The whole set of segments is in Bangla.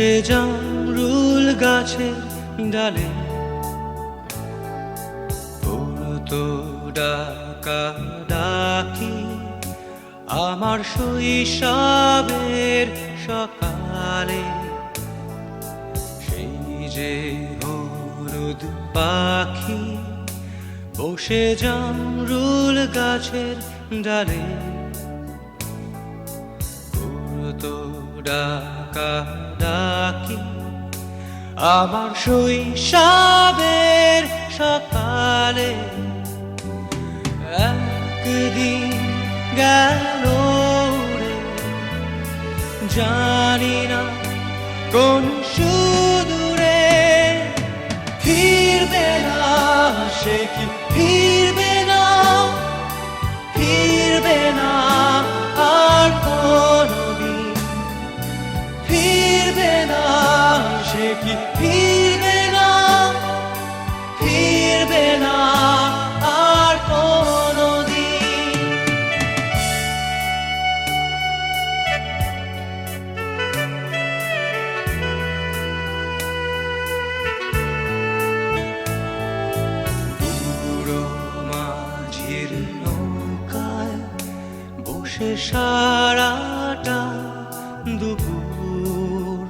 বসে জামরুল গাছের ডালে পড়তো ডাকা ডাকি আমার শৈশবের সকালে। সেই যে হলুদ পাখি বসে জামরুল গাছের ডালে পড়তো ডাকা ডাকি আমার শৈশবের সকালে। একদিন গেল রে জানি না কোন সুদূরে, ফিরবে না সে কি ফিরবে না, ফিরবে না আর কোনদিন, ফিরবে না সে কি ফিরবে না, ফিরবে না আর কোনদিন। বুড়ো মাঝির নৌকায় বসে সারাটা দুপুর,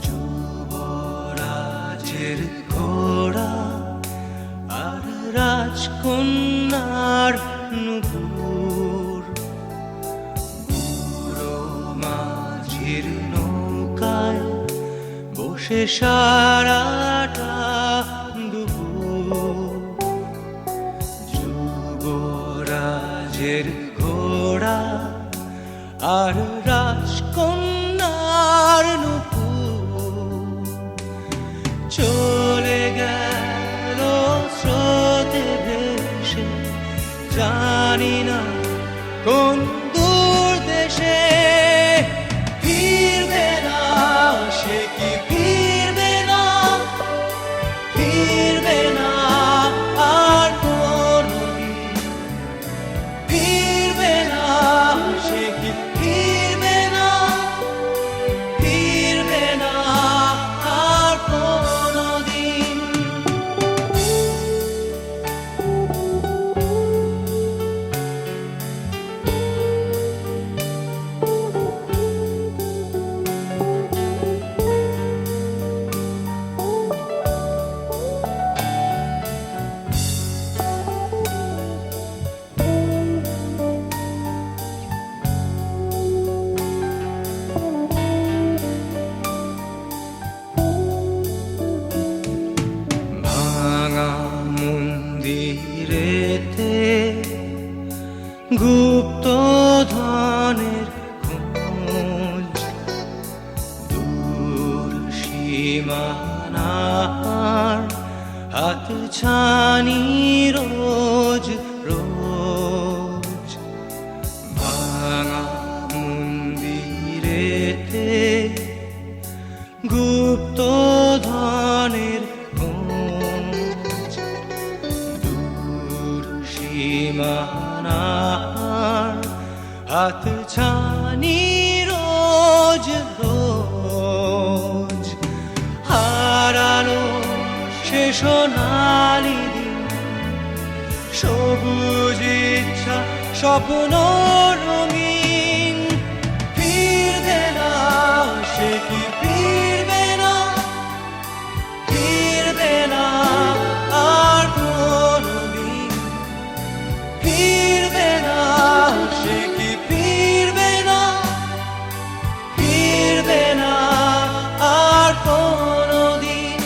যুবরাজের ঘোড়া আর রাজকন্যার নুপুর। বুড়ো মাঝির নৌকায় বসে সারাটা দুপুর, যুবরাজের ঘোড়া আর রাজকন্যার নুপুর। চলে গেল স্রোতে ভেসে জানি না কোন দূর দেশে, ফিরবে না সে কি ফিরবে না, ফিরবে না আর কোনদিন, ফিরবে না সে কি ফিরবে না, ফিরবে না আর কোনদিন। ভাঙা মন্দিরেতে গুপ্ত ধনের খোঁজ, দূর সীমানার হাত ছানি রোজ রোজ। ভাঙা মন্দিরেতে গুপ্ত ধনের খোঁজ, দূর সীমানার হাত ছানি রোজ রোজ। হারানো সে সোনালি দিন, সবুজ ইচ্ছা স্বপ্ন রঙিন, ফিরবে না সে কি ফিরবে না, ফিরবে না আর কোনদিন, ফিরবে না সে কি ফিরবে না, ফিরবে না আর কোনদিন,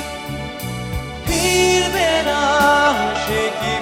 ফিরবে না সে কি